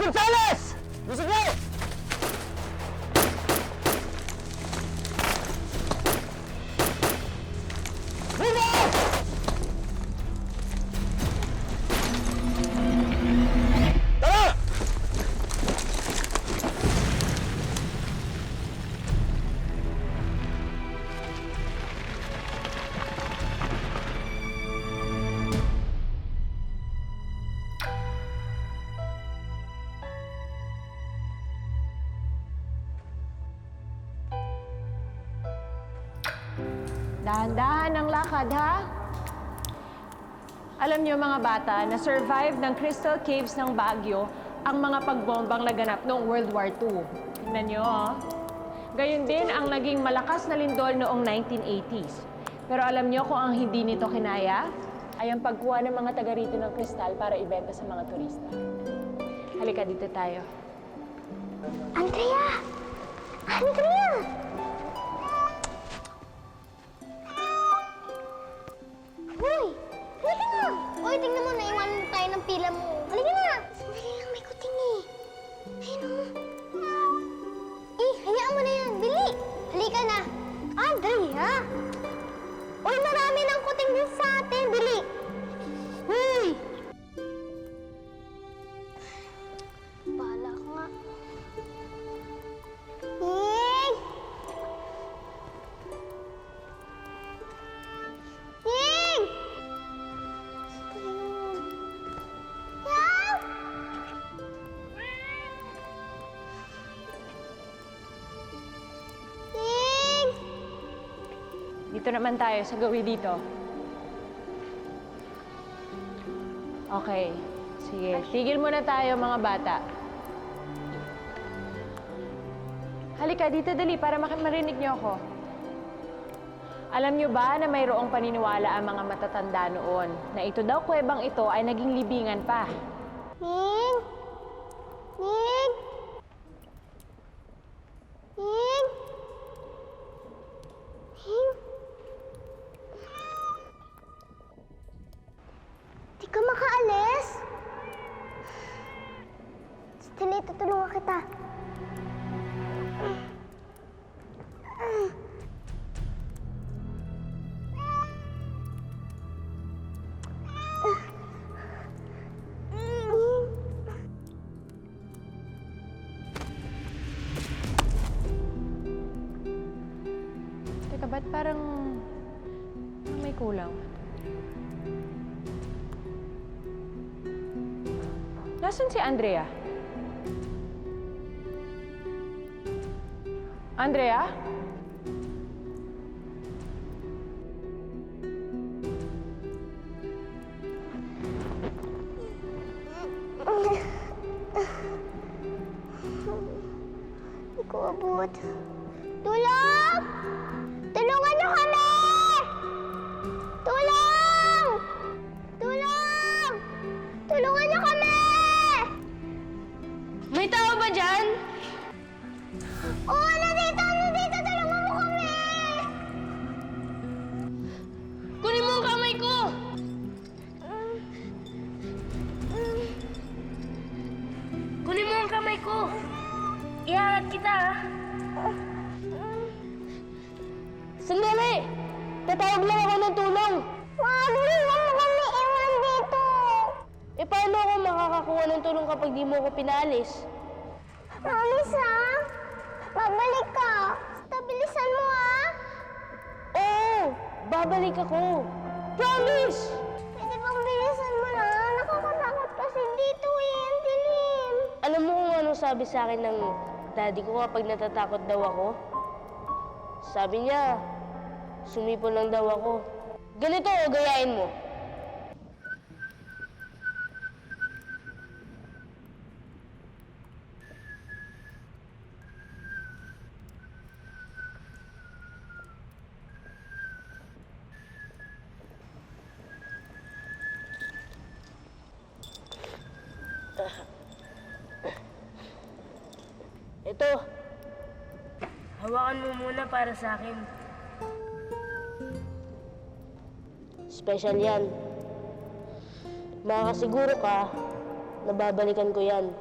Gonzales! Music mo! Move on! Tara! Dahan-dahan ang lakad, ha? Alam niyo mga bata, na-survive ng Crystal Caves ng Baguio ang mga pagbombang naganap noong World War II. Tingnan niyo, oh. Gayun din ang naging malakas na lindol noong 1980s. Pero alam niyo kung ang hindi nito kinaya? Ay ang pagkuha ng mga taga rito ng kristal para ibenta sa mga turista. Halika, dito tayo. Andrea! Andrea! Hoy! Halika na! Hoy, tingnan mo, naiwanan tayo ng pila mo. Halika na! Sandali lang, may kuting eh. Ayun o. Hayaan mo na yan. Bili! Halika na. Andrea! Uy, marami ng kuting din sa atin. Bili! Hoy! Bahala ka nga. Ying! Ying! Help! Ying! Dito naman tayo sa gawi dito. Okay. Sige, tigil muna tayo mga bata. Halika, dito dali para marinig niyo ako. Alam niyo ba na mayroong paniniwala ang mga matatanda noon na ito daw kuwebang ito ay naging libingan pa? Ying! Ying! Ying! Ying! Di ka makaalis? Dali, tutulungan kita. Teka, ba't parang may kulang? Nasaan si Andrea? Andrea? Hindi ko abot. Tulong! Tulungan niyo kami! Tulong! Tulong! Tulungan niyo kami! May tao ba dyan? Oo, nandito! Nandito! Tulungan mo kami! Kunin mo ang kamay ko! Kunin mo ang kamay ko! Iangat kita, ah. Sandali! Tatawag lang ako ng tulong. Mabilis mo kami iwan dito! E paano ako makakakuha ng tulong kapag di mo ako pinaalis? Promise, ha? Babalik ka. Stabilisan mo, ha? Oo! Babalik ako! Promise! Pwede bang bilisan mo na? Nakakatakot kasi dito eh. Ang dilim. Alam mo kung ano sabi sa akin ng daddy ko kapag natatakot daw ako? Sabi niya, sumipon lang daw ako. Ganito, gayain mo. Ito, hawakan mo muna para sa akin. Special yan. Makakasiguro ka na babalikan ko yan.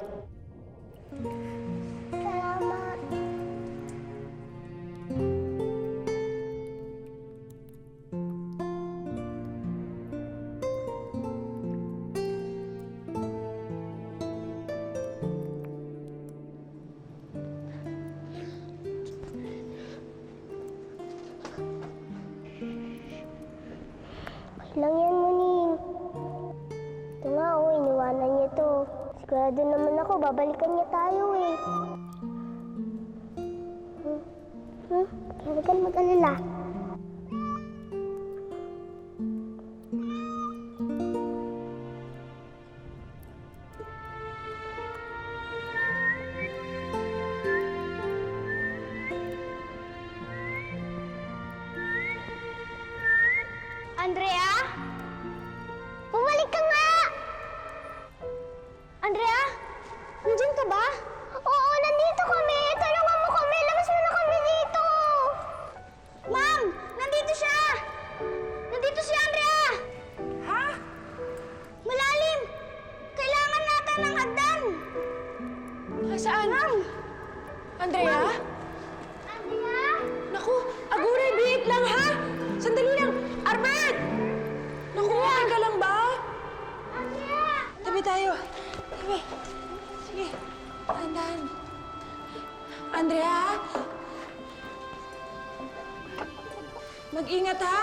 lang yan, Muning. Ito nga, oh, iniwanan niya to. Sigurado naman ako, babalikan niya tayo eh. Kaya huwag ka na mag-alala. Andrea? Bumalik ka nga! Andrea? Nandiyan ka ba? Oo, nandito kami. Tulungan mo kami. Labas mo na kami dito. Ma'am! Nandito siya! Nandito si Andrea! Ha? Malalim! Kailangan natin ng hagdan! Saan? Ma'am! Andrea? Andrea? Naku, Aguray, biit lang ha! Sandali lang! Arbet! Naku, okay ka lang ba? Andrea! Tabi tayo. Tabi. Sige. Dahan-dahan. Andrea? Mag-ingat ha?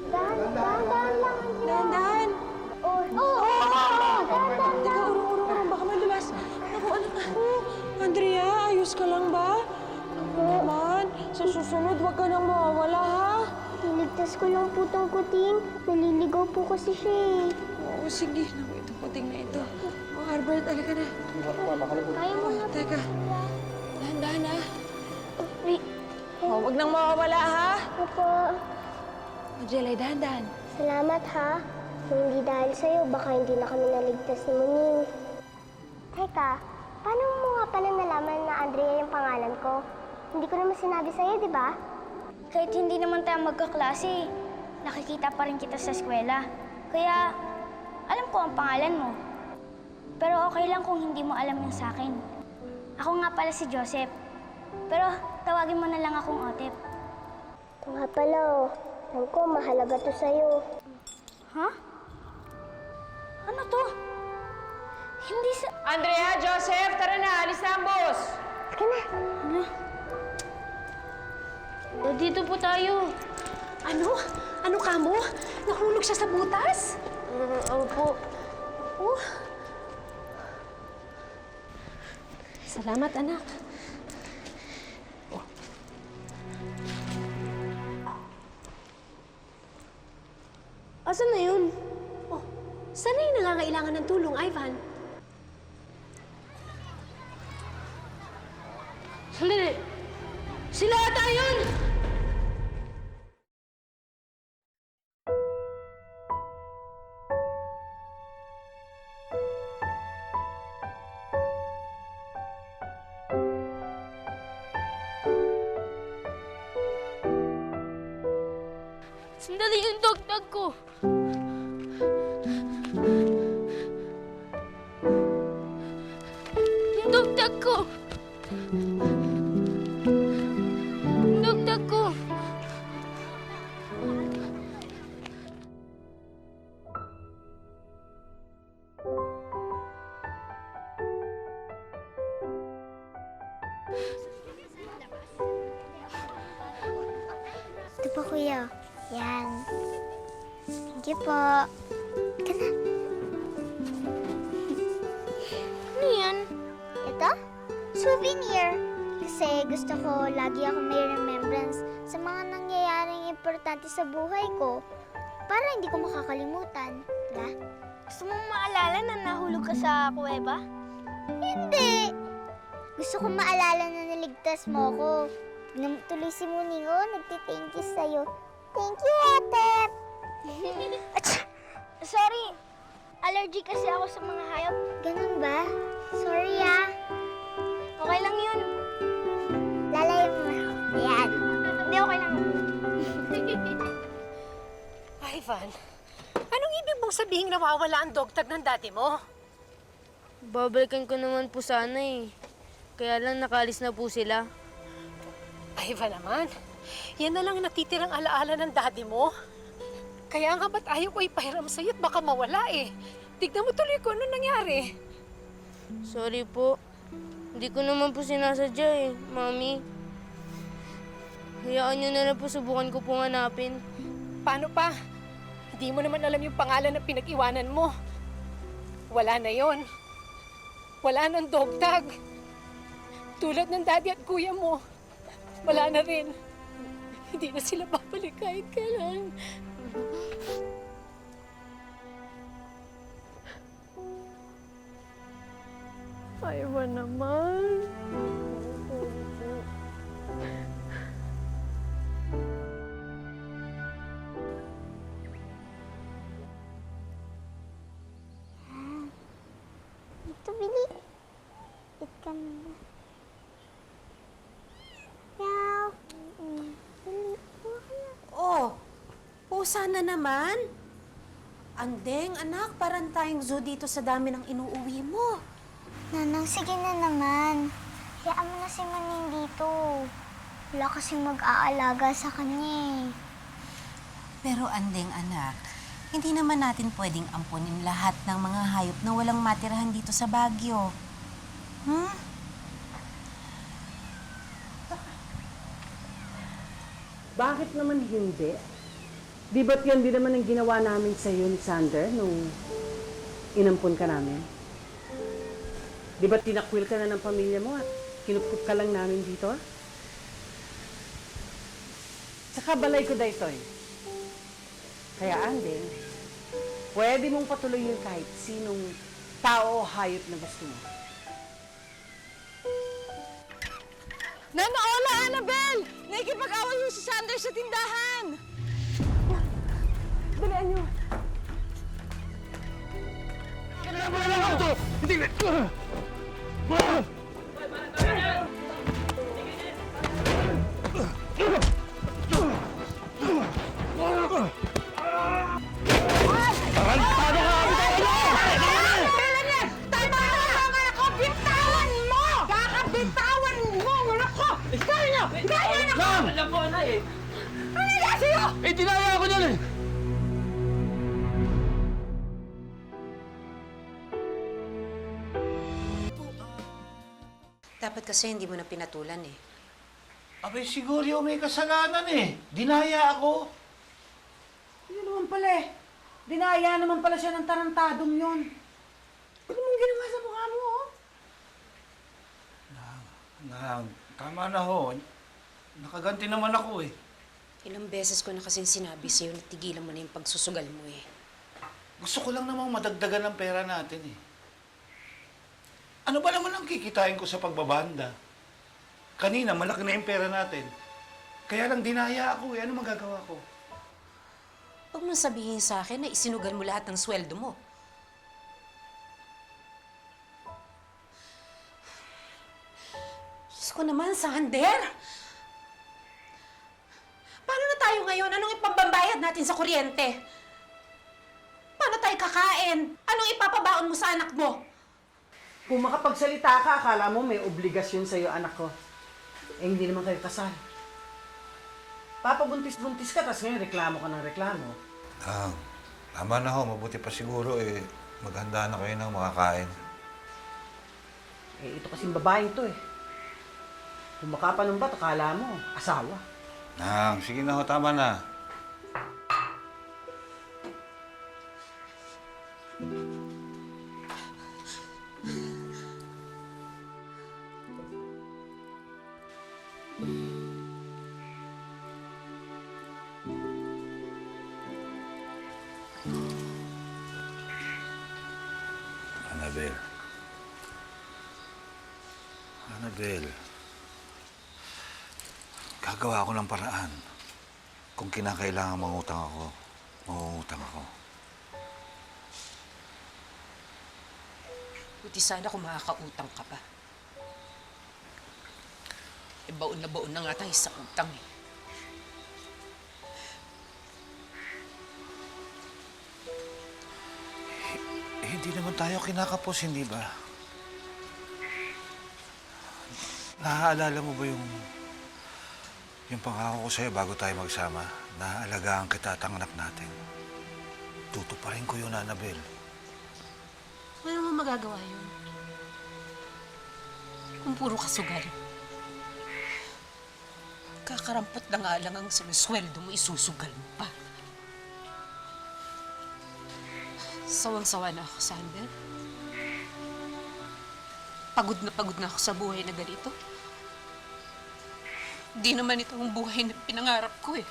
Dahan lang. Dahan-dahan. Oh! Teka, urong-urong. Baka madulas. Naku, anak. Andrea, ayos ka lang ba? Naman, sa susunod, huwag ka nang mawawala, ha? Niligtas ko lang po tong kuting. Naliligaw po kasi siya eh. Oo, sige. Naku, ito, puting na ito. Oh, Albert, alika na. Kaya mo na. Teka. Dahan-dahan, ha? Wait. Oh, huwag nang mawawala, ha? Opo. Jelay, dahan-dahan. Salamat ha. Kung hindi dahil sa'yo, baka hindi na kami naligtas ni Muning. Teka, paano mo nga pala nalaman na Andrea yung pangalan ko? Hindi ko naman sinabi sa'yo, di ba? Kahit hindi naman tayo magkaklase, nakikita pa rin kita sa eskwela. Kaya, alam ko ang pangalan mo. Pero okay lang kung hindi mo alam yun sa akin. Ako nga pala si Joseph. Pero tawagin mo na lang akong Otep. Ito nga pala, oh. Alam ko, mahalaga to sa'yo. Ha? Ano to? Hindi sa... Andrea, Joseph, tara na. Alis na ang bus. Ka na. Dito po tayo. Ano? Ano ka mo? Nahulog siya sa butas? Opo. Oh. Salamat, anak. Asan na yun? Oh, sana yung nangangailangan ng tulong, Ivan? Sandali! Sila ata yun! Sandali yung dog-dog ko! Yung dog-dog ko! Yung dog-dog ko! Ito po, kuya. Yan. Thank you po. Ka na. Ano yan? Ito? Souvenir. Kasi gusto ko lagi ako may remembrance sa mga nangyayaring importante sa buhay ko para hindi ko makakalimutan. Diba? Gusto mong maalala na nahulog ka sa kuweba? Hindi! Gusto kong maalala na niligtas mo ako. Tignan mo tuloy si Muning, oh, nagti-thank you sa'yo. Thank you, Otep! Sorry, allergy kasi ako sa mga hayop. Ganun ba? Sorry, ah. Okay lang yun. Lalayo mo na ako. Ayan. Hindi, okay lang. Ivan, anong ibig mong sabihin nawawala ang dog tag ng dati mo? Babalikan ko naman po sana eh. Kaya lang nakalis na po sila. Ivan naman, yan na lang natitirang alaala ng daddy mo. Kaya nga ba't ayaw ko ipahiram sa'yo at baka mawala eh. Tignan mo tuloy ko ano nangyari. Sorry po. Hindi ko naman po sinasadya eh, Mami. Hayaan niyo na lang po, subukan ko pong hanapin. Paano pa? Hindi mo naman alam yung pangalan na pinag-iwanan mo. Wala na yon. Wala nang dog tag. Tulad ng daddy at kuya mo, wala na rin. Hindi na sila babalik kahit kailan. Ayaw naman. Ito, Billy. Eat ka na. Meow. Oh, pusa na naman. Andeng, anak, parang tayong zoo dito sa dami ng inuuwi mo. Nanang, sige na naman. Hayaan mo na si Maning dito. Wala kasing mag-aalaga sa kanya eh. Pero Andeng, anak, hindi naman natin pwedeng ampunin lahat ng mga hayop na walang matirahan dito sa Baguio. Hmm? Bakit naman hindi? Di ba't yan din naman ang ginawa namin sa iyo ni Sander nung inampun ka namin? Di ba't tinakwil ka na ng pamilya mo at kinupkup ka lang namin dito? Saka balay ko dahil ito eh. Kaya Andeng, pwede mong patuloyin kahit sinong tao o hayop na gusto mo. Nana, hola, Annabelle! Nakikipag-away yung si Sander sa tindahan! Dalian niyo! Eh, dinaya ako niyan eh! Dapat kasi hindi mo na pinatulan eh. Abay, siguro yung may kasalanan eh. Dinaya ako. Yun naman pala eh. Dinaya naman pala siya ng tarantadong yun. Ano mong ginawa sa mukha mo, oh? Tama na ho. Nakaganti naman ako eh. Ilang beses ko na kasing sinabi sa'yo na tigilan mo na yung pagsusugal mo eh. Gusto ko lang namang madagdagan ng pera natin eh. Ano ba naman ang kikitain ko sa pagbabanda? Kanina, malaki na yung pera natin. Kaya lang dinaya ako eh. Ano magagawa ko? Huwag mong sabihin sa akin na isinugal mo lahat ng sweldo mo. Diyos ko naman, Sander! Paano na tayo ngayon? Anong ipambayad natin sa kuryente? Paano tayo kakain? Anong ipapabaon mo sa anak mo? Kung makapagsalita ka, akala mo may obligasyon sa'yo, anak ko. Eh, hindi naman kayo kasal. Papabuntis-buntis ka, tapos ngayon reklamo ka ng reklamo. Tama na ho. Mabuti pa siguro eh. Maghanda na kayo ng makakain. Eh, ito kasing babaeng to eh. Kung makapanumbat, akala mo, asawa. Nang, sige na ho. Tama na. Annabelle. Annabelle. Gagawa ako ng paraan. Kung kinakailangan mangutang ako, mangungutang ako. Buti sana kung makakautang ka pa. Eh, baon na nga tayo sa utang eh. Hindi naman tayo kinakapos, hindi ba? Naaalala mo ba yung pangako ko sa'yo bago tayo magsama? Naaalagaan kita at ang anak natin. Tutuparin ko yun, Annabelle. Wala mo magagawa yun. Kung puro kasugal. Kakarampot na nga lang ang sinusweldo mo, isusugal mo pa. Sawang-sawa na ako, Sander. Pagod na ako sa buhay na ganito. Di naman ito ang buhay na pinangarap ko eh.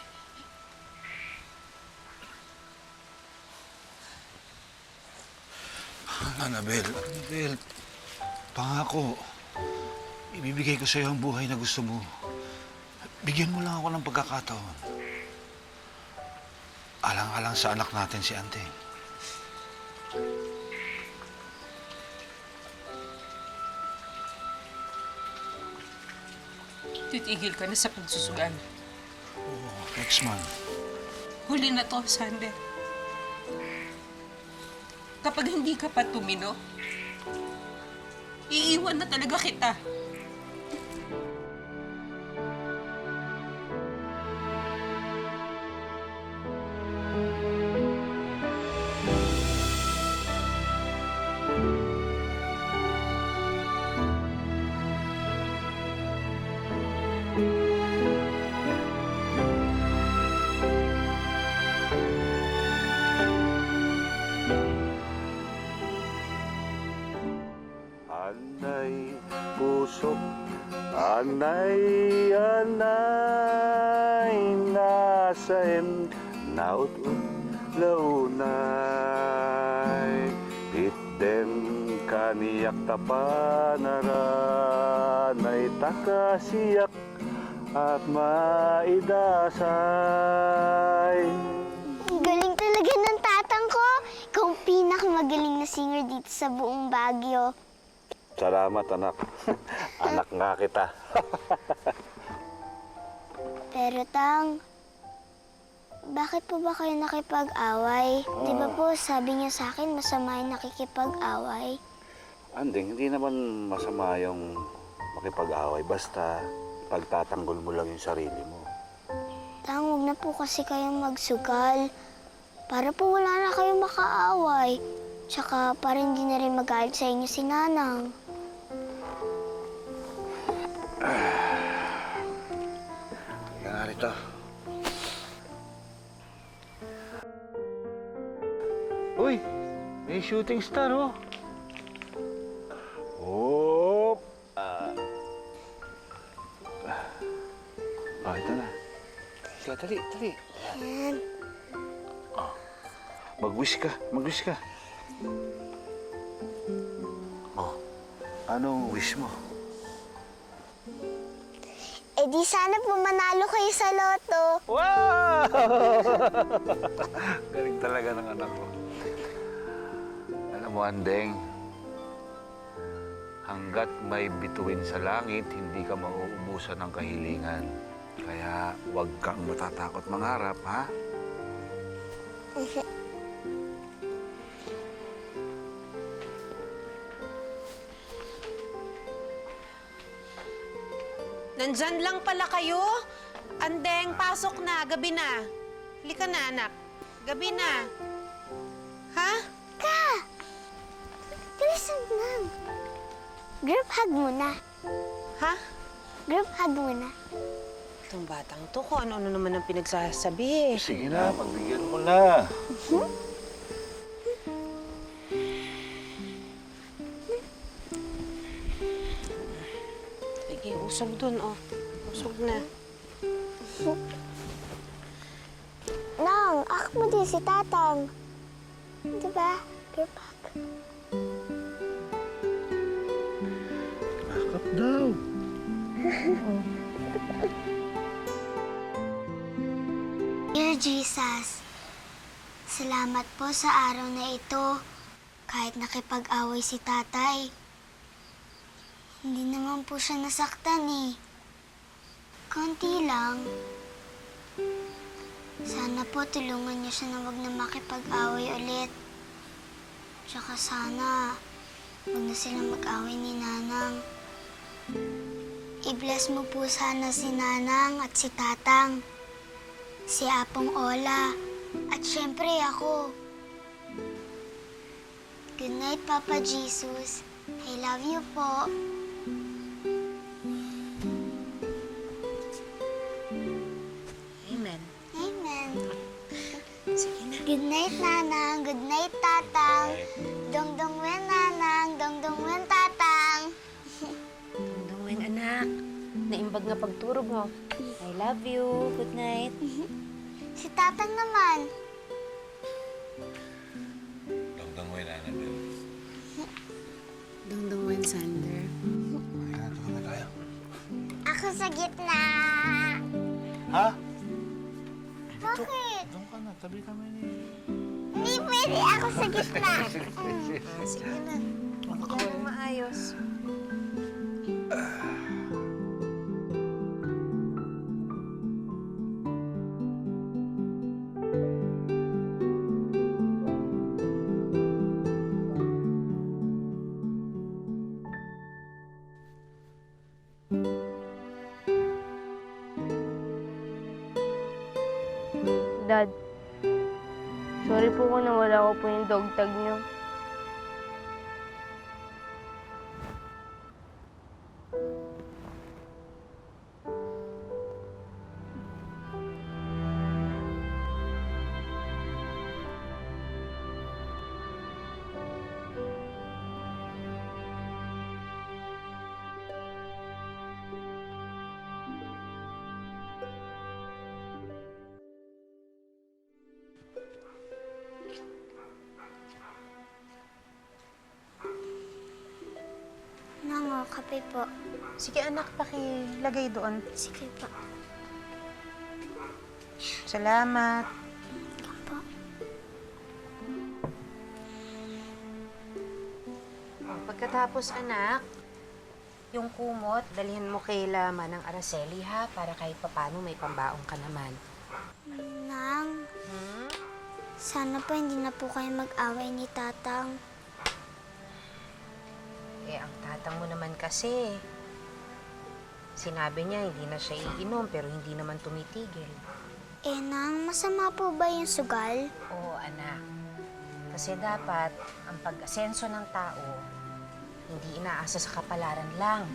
Annabel, pangako. Ibibigay ko sa'yo ang buhay na gusto mo. Bigyan mo lang ako ng pagkakataon. Alang-alang sa anak natin si Anteng. Titigil ka na sa pagsusugal. Oo, next month. Huli na to, Sander. Kapag hindi ka pa tumino, iiwan na talaga kita. Anay pusok, anay, anay, nasa naut-ut launay. Itden kaniyak tapanaranay, takasiyak at maidasay. Ang galing talaga ng tatang ko. Ikaw ang pinakamagaling na singer dito sa buong Baguio. Salamat, anak. Anak nga kita. Pero Tang, bakit po ba kayo nakipag-away? Di ba po sabi niyo sa akin masama yung nakikipag-away? Anding, hindi naman masama yung makipag-away. Basta pagtatanggol mo lang yung sarili mo. Tang, huwag na po kasi kayong magsugal. Para po wala na kayong makaaway. Tsaka para hindi na rin magalit sa inyo si Nanang. Kaya nga rito. Uy! May shooting star, oh! Hop! Ito na. Kaya, dali. Yan. Mag-wish ka. Oh, anong wish mo? Eh di sana po manalo kayo sa loto. Wow! Galing talaga ng anak ko. Alam mo, Andeng, hanggat may bituin sa langit, hindi ka mauubusan ng kahilingan. Kaya huwag kang matatakot mangarap, ha? Nandyan lang pala kayo? Andeng, pasok na. Gabi na. Halika na, anak. Gabi na. Ha? Ka! Bilisan lang. Group hug muna. Ha? Group hug muna. Itong batang to, kung ano-ano naman ang pinagsasabi eh. Sige na, pagbigyan mo na. Sige, usog dun, oh. Usog na. Nang, ako mo din si Tatang. Diba? Group hug. Akap daw. Dear Jesus, salamat po sa araw na ito. Kahit nakipag-away si Tatay, hindi naman po siya nasaktan eh. Konti lang. Sana po tulungan niyo siya na wag na makipag-away ulit. Tsaka sana wag na sila mag-away ni Nanang. I-bless mo po sana si Nanang at si Tatang, si Apong Ola, at syempre ako. Good night, Papa Jesus. I love you po. Good night, Nanang. Good night, Tatang. Dong-dong wen, Nanang. Dong-dong wen, Tatang. Dongweng anak, naimbag nga pagturog mo. I love you. Good night. Si Tatang naman. Dongdong mo yun, Annabelle. Dongweng Sander. Ayan, tuloy na tayo. Ako sa gitna. Ha? Bakit? Doon ka na, tabi kami ni... Hindi pwede ako sa gitna. Sige na. Ikaw mo maayos. Dad, sorry po kung nawala ko po yung dog tag niyo. Nango, kape po. Sige anak, pakilagay doon. Sige po. Salamat. Po. Pagkatapos anak, yung kumot, dalhin mo kay Manang Araceli ha, para kahit papano may pambaong ka naman. Nang, sana po hindi na po kayo mag-away ni Tatang. Eh, ang tatang mo naman kasi, sinabi niya hindi na siya iinom pero hindi naman tumitigil. Eh, Nang, masama po ba yung sugal? Oo, anak. Kasi dapat, ang pag-asenso ng tao, hindi inaasa sa kapalaran lang.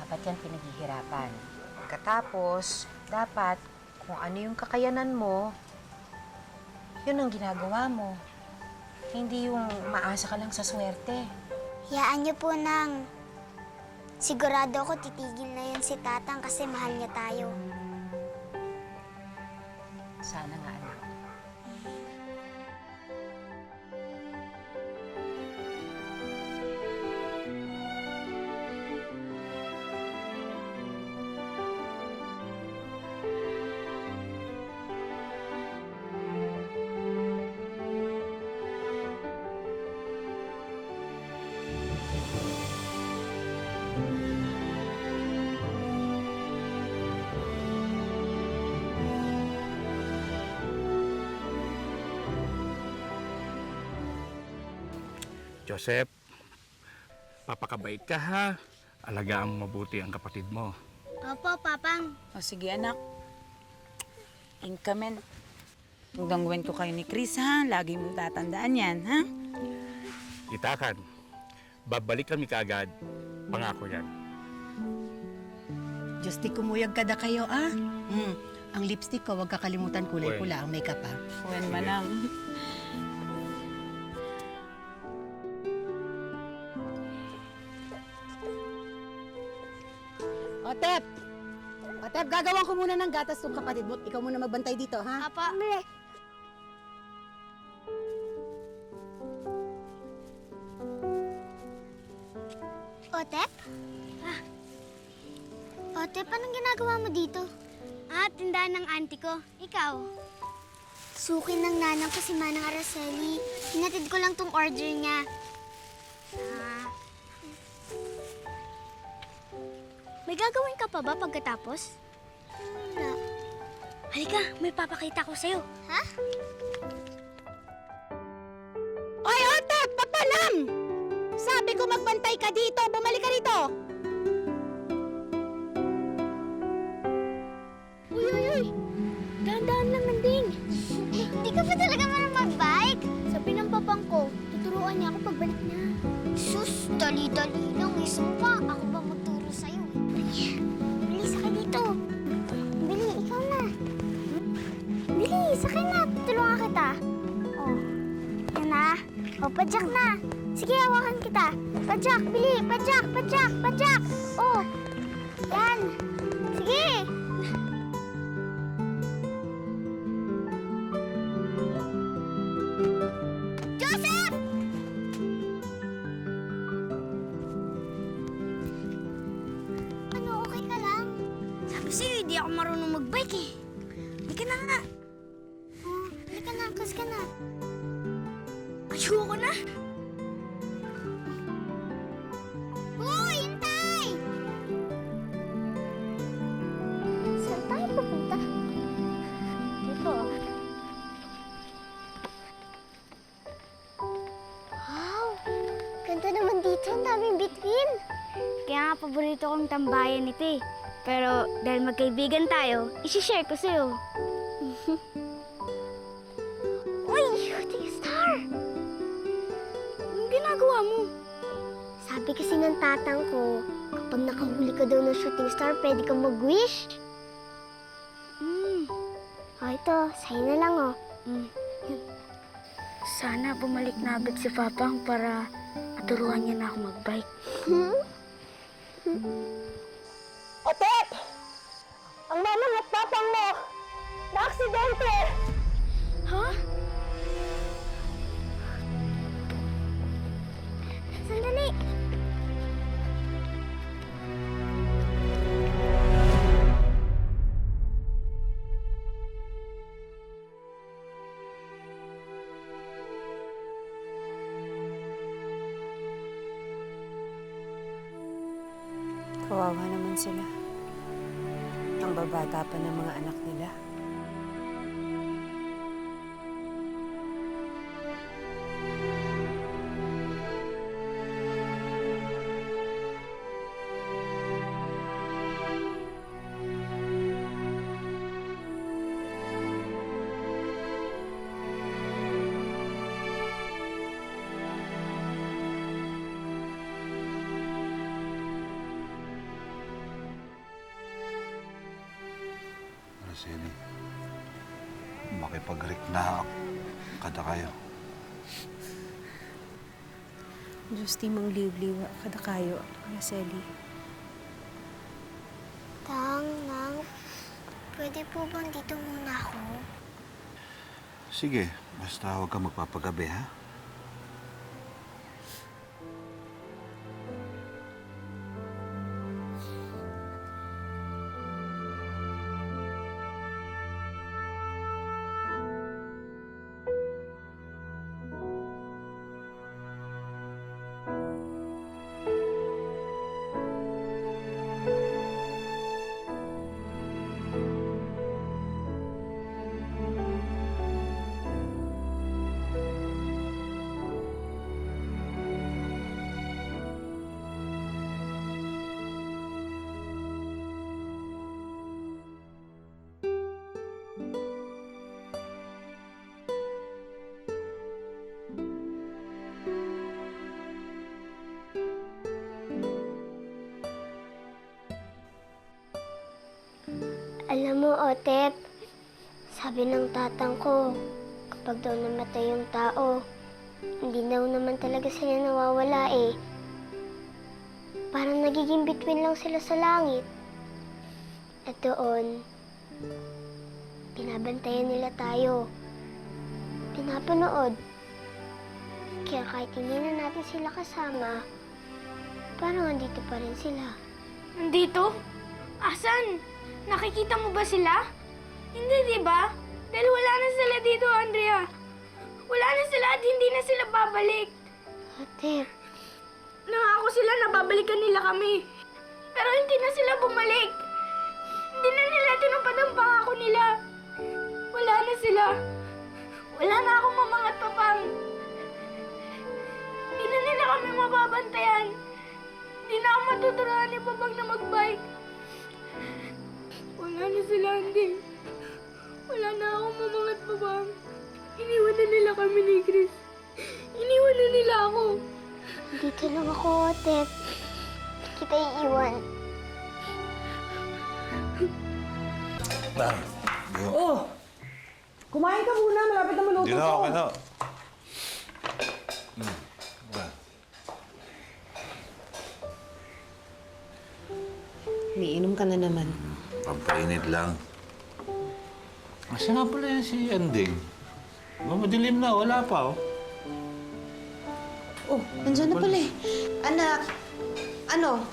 Dapat yan pinaghihirapan. Pagkatapos, dapat, kung ano yung kakayanan mo, yun ang ginagawa mo. Hindi yung maasa ka lang sa swerte. Hayaan niyo po, Nang. Sigurado ako titigil na yun si Tatang kasi mahal niya tayo. Sana nga, anak. Joseph, papakabait ka ha. Alagaan mo mabuti ang kapatid mo. Opo, Papang. O sige anak. Inkamen. Dongwen ko kayo ni Chris ha. Lagi mong tatandaan yan ha. Itakan, babalik kami kaagad. Pangako yan. Diyos ti kumuyag kada kayo, ah. Ang lipstick ko, huwag kakalimutan kulay Uy. pula ang makeup, ah. Uwan manang. Otep! Otep, gagawan ko muna ng gatas tong kapatid mo. Ikaw muna magbantay dito, ha? Apa. Otep? Otep, anong ginagawa mo dito? Tindahan ng auntie ko. Ikaw? Suki ng nanang ko si Manang Araceli. Hinatid ko lang tong order niya. May gagawin ka pa ba pagkatapos? Wala. Halika, may papakita ko sa'yo. Ha? Oy, Otep! Papalam! Sabi ko magbantay ka dito. Bumalik ka rito. Uy! Dahan-dahan lang, Nanding. Hindi ka pa talaga marunong mag-bike? Sabi ng papang ko, tuturuan niya ako pagbalik niya. Sus, dali-dali lang. Sumpa, ako ba magturo sa'yo? Bili, sakay dito. Bili, ikaw na. Bili, sakay na. Tulungan kita. O, padyak na. Sige, hawakan kita. Padyak, bili. Padyak, padyak, padyak. O, yan. Sige. Joseph! Ano, okay ka lang? Sabi sa'yo, hindi ako marunong magbike eh. Halika na nga. Oh, halika na, kas ka na. Ayoko na. Hoy, hintay! Saan tayo pupunta? Dito. Wow! Ganda naman dito. Ang daming bituin. Kaya nga paborito kong tambayan ito eh. Pero dahil magkaibigan tayo, isi-share ko sa'yo. Uy! Shooting star! Anong ginagawa mo? Sabi kasi ng tatang ko, kapag nakahuli ka daw ng shooting star, pwede kang mag-wish. O, ito. Sa'yo na lang, oh. Sana bumalik na agad si Papang para maturuan niya na ako mag-bike. Otet! Ang mama at papang mo! Na-aksidente! Ha? Sandali! Kawawa naman sila. Ang babata pa ng mga anak nila. Araceli, makipag-rikna kada kayo. Diyos ti mang liw-liwa kada kayo, Araceli. Tang, Nang, pwede po bang dito muna ako? Sige, basta huwag kang magpapagabi, ha? Alam mo, Otep, sabi ng tatang ko, kapag daw namatay yung tao, hindi daw naman talaga sila nawawala eh. Parang nagiging bituin lang sila sa langit. At doon, binabantayan nila tayo. Pinapanood. Kaya kahit hindi na natin sila kasama, parang andito pa rin sila. Nandito? Asan? Nakikita mo ba sila? Hindi, di ba? Dahil wala na sila dito, Andrea. Wala na sila at hindi na sila babalik. Otep, Nangako sila na babalikan nila kami. Pero hindi na sila bumalik. Hindi na nila tinupad ang pangako nila. Wala na sila. Wala na akong mamang at papang. Hindi na nila kami mababantayan. Hindi na ako matuturuan ni Papang na magbike. Wala na sila, hindi. Wala na akong mamang at papang. Iniwan na nila kami ni Chris. Iniwan na nila ako. dito lang ako, Otep. Hindi kita iiwan. Oh! Kumain ka muna, malapit na maluto Hindi na, ko. okay na. ka na naman. Pampainit lang. Kasi nga pala yan si Ending. Madilim na, wala pa, oh. Oh, nandiyan na pala eh. Anak, ano?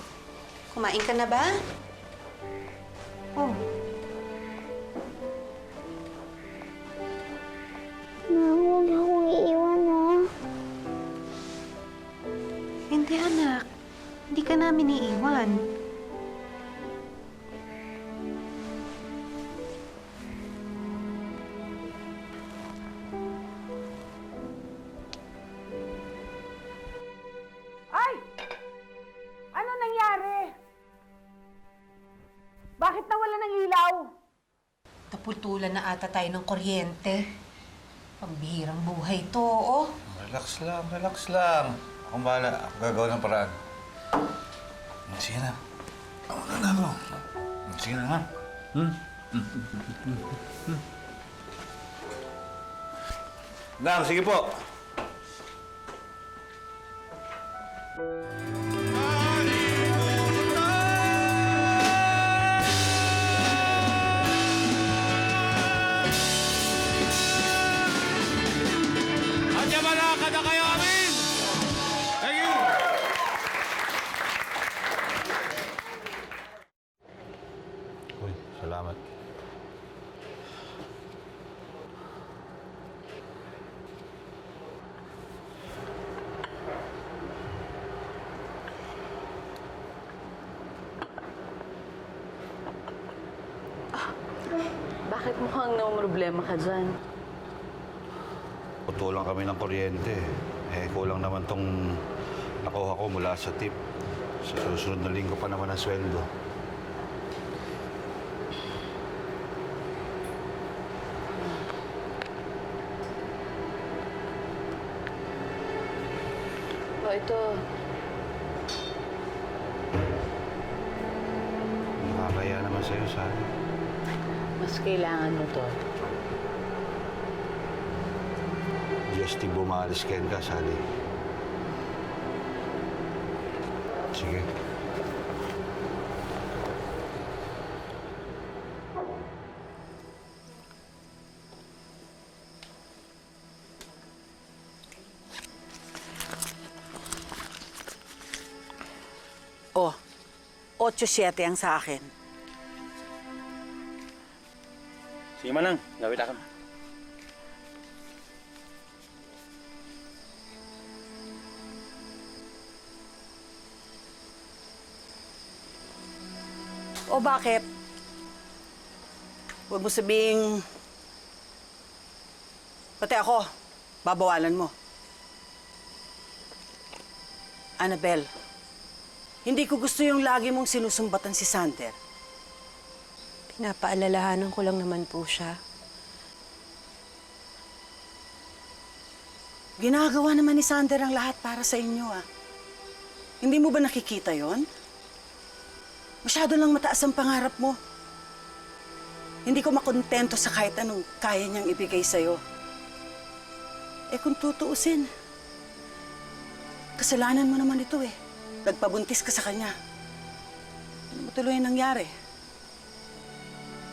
Kumain ka na ba? Oh. Ma, huwag niyo akong iiwan, ha? Hindi, anak. Hindi ka namin iiwan. Ay! Ano nangyari? Bakit nawala ng ilaw? Naputulan na ata tayo ng kuryente. Pambihirang buhay to, oh. Relax lang, relax lang. Akong bahala. Ako gagawa ng paraan. Sige na. Ako na ako. Sige na, ha? Nang, sige po. Andiyan ba na kayo amin? Thank you! Uy, salamat. Bakit mukhang problema ka dyan? Putulan kami ng kuryente. Kulang naman tong nakuha ko mula sa tip. Sa susunod na linggo pa naman ang sweldo. O, ito. Nakakaya naman sa'yo, Sally. Mas kailangan mo to. Just bumalis ken ka, Sally. Sige. Oh, 8-7 ang sa akin. Sige manang, gawin ako. O bakit? Huwag mo sabihing... Pati ako, babawalan mo. Annabel, hindi ko gusto yung lagi mong sinusumbatan si Sander. Pinapaalalahanan ko lang naman po siya. Ginagawa naman ni Sander ang lahat para sa inyo, ah. Hindi mo ba nakikita yon? Masyado lang mataas ang pangarap mo. Hindi ko makontento sa kahit anong kaya niyang ibigay sa'yo. Eh kung tutuusin, kasalanan mo naman ito eh. Nagpabuntis ka sa kanya. Ano mo tuloy ang nangyari?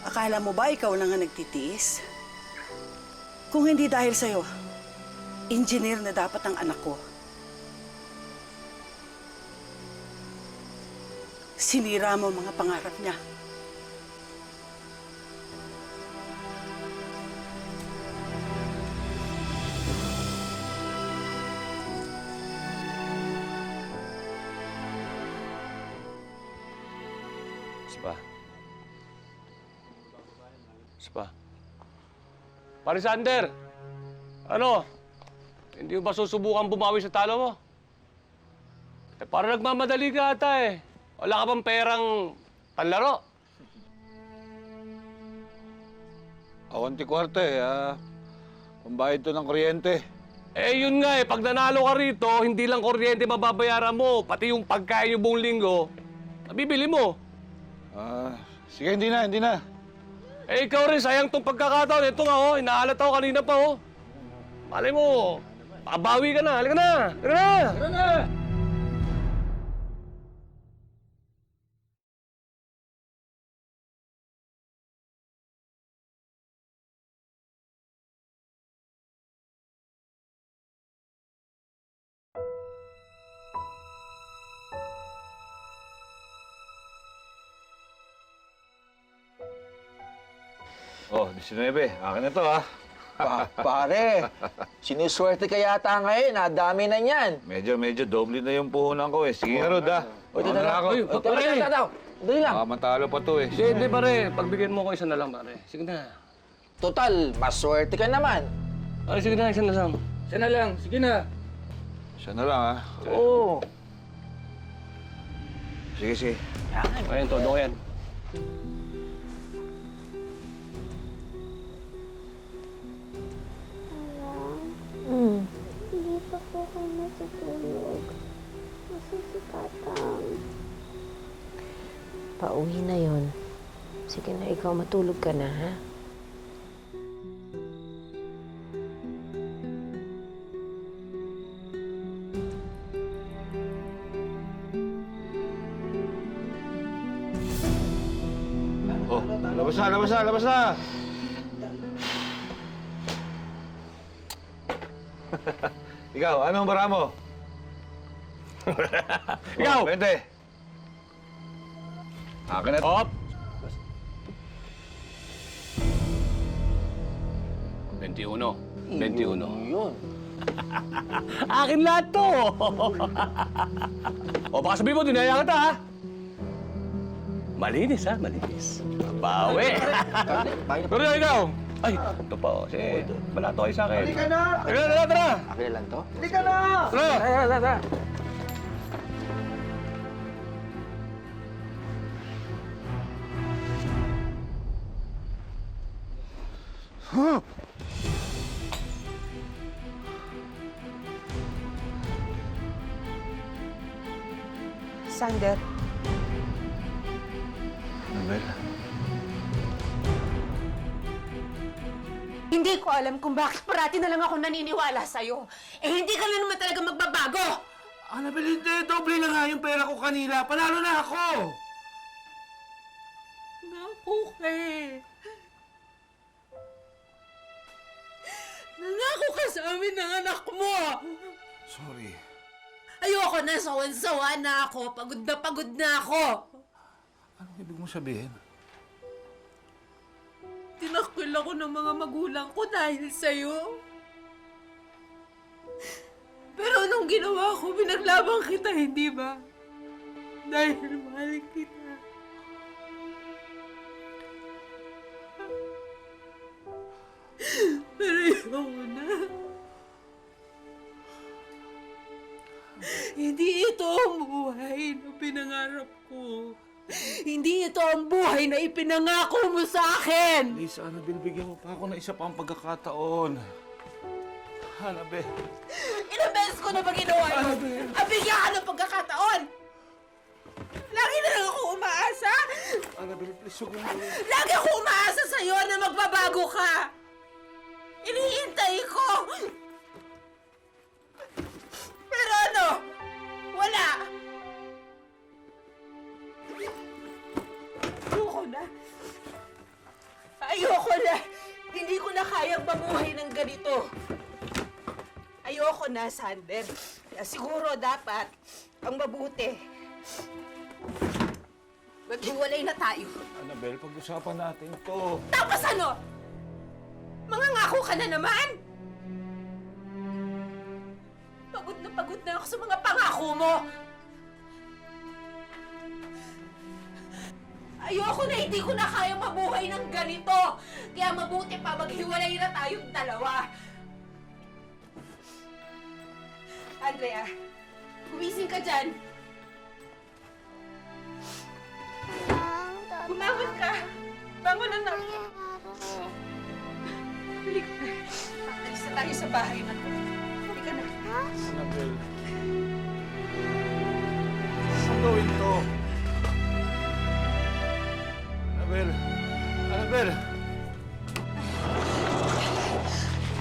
Akala mo ba ikaw lang ang nagtitiis? Kung hindi dahil sa'yo, engineer na dapat ang anak ko. Sinira mo ang mga pangarap niya. Spa. Pare Sander, ano? Hindi mo ba susubukan bumawi sa talo mo? Parang nagmamadali ka ata eh. Wala ka bang perang panlaro? Awanti kwarte, pambayad to ng kuryente. Yun nga eh. Pag nanalo ka rito, hindi lang kuryente mababayaran mo. Pati yung pagkain yung buong linggo, nabibili mo. Sige, hindi na. Ikaw rin, sayang tong pagkakataon. Ito nga, inaalat ako kanina pa, Malay mo, mabawi ka na. Halika na! Halika na! Oh, 19. Akin na to, ha? Pare, sinuswerte ka yata ngayon. Dami na niyan. Medyo doble na yung puhunan ko, eh. Sige nga, Rod, ha? Uy, Ano na ako? Dali lang. Baka matalo pa to, eh. Hindi, pare. Pagbigyan mo ko isa na lang, pare. Sige na. Total, maswerte ka naman. Ay, sige na, isa na lang. Isa na lang. Sige na. Siya na lang, ha? Oo. Sige. Ayun, todo ko yan. Hindi pa po ako natutulog. Nasusikatan. Pauwi na yon. Sige na, ikaw matulog ka na, ha? Oh, labas na! Ikaw, anong bara mo? Ikaw! 20. Akin na to. Op! 21. Yun. Akin lahat to! O baka sabihin mo, dinaya kita, ha? Malinis, ha? Malinis. Bawi! Pero ikaw! Ay, ito pa, oh. Sige, balato kayo sa akin. Halika na! Tara! Akin lang to. Tara! Sander, Annabel, Hindi ko alam kung bakit parati na lang ako naniniwala sa'yo. Eh, hindi ka na naman talaga magbabago! Annabel, hindi. Doble na nga yung pera ko kanila. Panalo na ako! Nangako ka eh. Nangako ka sa amin ng anak mo! Sorry. Ayoko na, sawan-sawa na ako. Pagod na ako. Anong ibig mo sabihin? Tinakwil ako ng mga magulang ko dahil sa'yo. Pero anong ginawa ko? Pinaglabang kita, hindi ba? Dahil mahal kita. Pero ayoko na. Hindi ito ang buhay na pinangarap ko. Hindi ito ang buhay na ipinangako mo sa akin! Please, Annabel, bigyan mo pa ako ng isa pang pagkakataon. Annabel. Ilang beses ko na ba ginawa yun? Bigyan ka ng pagkakataon! Lagi na lang ako umaasa! Annabel, please, huwag mo. Lagi ako umaasa sa'yo na magbabago ka! Iniintay ko! Pero ano? Wala! Ayoko na. Ayoko na. Hindi ko na kayang mabuhay ng ganito. Ayoko na, Sander. Siguro dapat, ang mabuti, maghiwalay na tayo. Annabel, pag-usapan natin to. Tapos ano? Mangangako ka na naman? Pagod na ako sa mga pangako mo. Ayoko na, hindi ko na kayang mabuhay ng ganito. Kaya mabuti pa, maghiwalay na tayong dalawa. Andrea, gumising ka dyan. Bumangon ka. Bangon anak. Halika na. Alis na tayo sa bahay na to. Halika na. Annabel. Saan gawin to? Annabel. Annabel.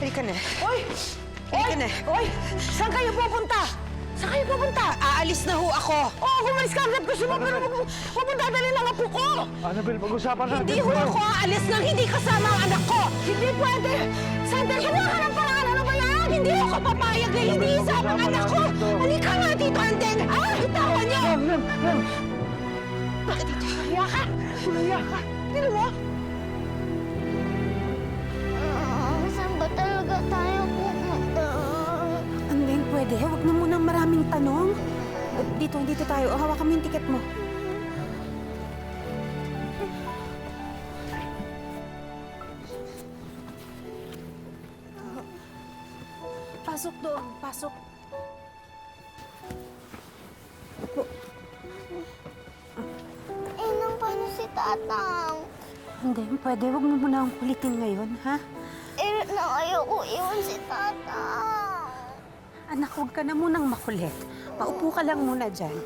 halika na. Oy! Halika na. Oy! Saan kayo pupunta? Saan kayo pupunta? Aalis na ho ako. Oo, gumalis ka agad. Gusto mo, pero pupunta dali lang apo ko. Annabel, pag-usapan natin Hindi ho ako aalis nang hindi kasama ang anak ko. Hindi pwede. Sander, wala ka ng paraan. Ano ba yan? Hindi ako papayag na hindi isama ang anak ko. Halika nga dito, Anden. Bitawan niyo. Bakit dito? Umiyak ka. Umiyak ka. Tignan mo. magtatanong? Dito tayo. Hawakan mo yung tiket mo. Pasok doon. Pasok. Nang, paano si Tatang? Hindi, pwede. Huwag mo muna akong kulitin ngayon, ha? Nang, ayoko iwan si Tatang. Anak, huwag ka na munang makulit. Paupo ka lang muna dyan.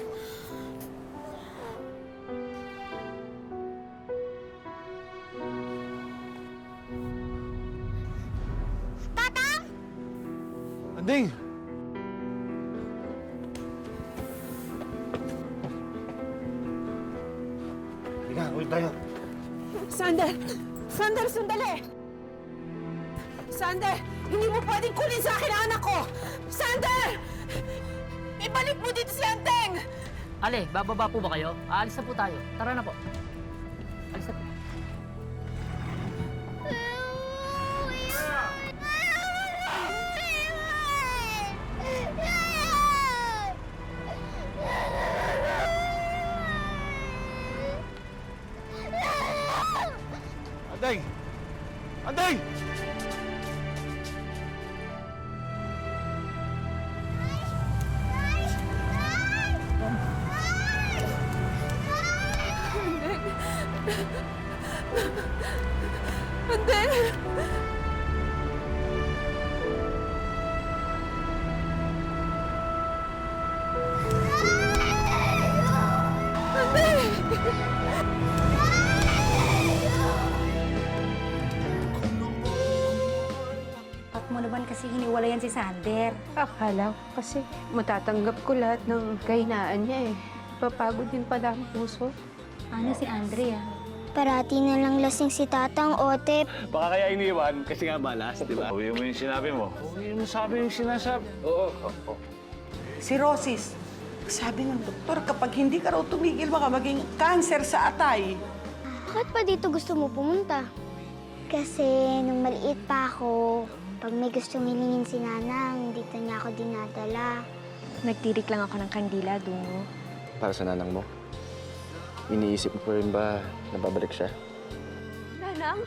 Anding! Halika, ulit tayo. Sander! Sander, sandali! Sander! Hindi mo pwedeng kunin sa akin ang anak ko! Sander! Ibalik mo dito si Anteng! Ale, bababa po ba kayo? Aalis na po tayo. Tara na po. Alis na po. Anding! Anding! Anteng! Bakit mo naman kasi hiniwalayan si Sander? Akala ko kasi matatanggap ko lahat ng kahinaan niya eh. Papagod din pala ang puso. Ano si Andrea? Parati na lang lasing si Tatang, Otep. Baka kaya iniwan kasi nga malas, di ba? Uwi mo yung sinabi mo. Huwag mo sabi yung sinasabi. Oo. Si Rosis, sabi ng doktor, kapag hindi ka raw tumigil, baka maging cancer sa atay. Bakit pa dito gusto mo pumunta? Kasi nung maliit pa ako, pag may gustong hilingin si Nanang, dito niya ako dinadala. Nagtirik lang ako ng kandila, Dungo. Para sa nanang mo? Iniisip mo pa rin ba na babalik siya? Nanang?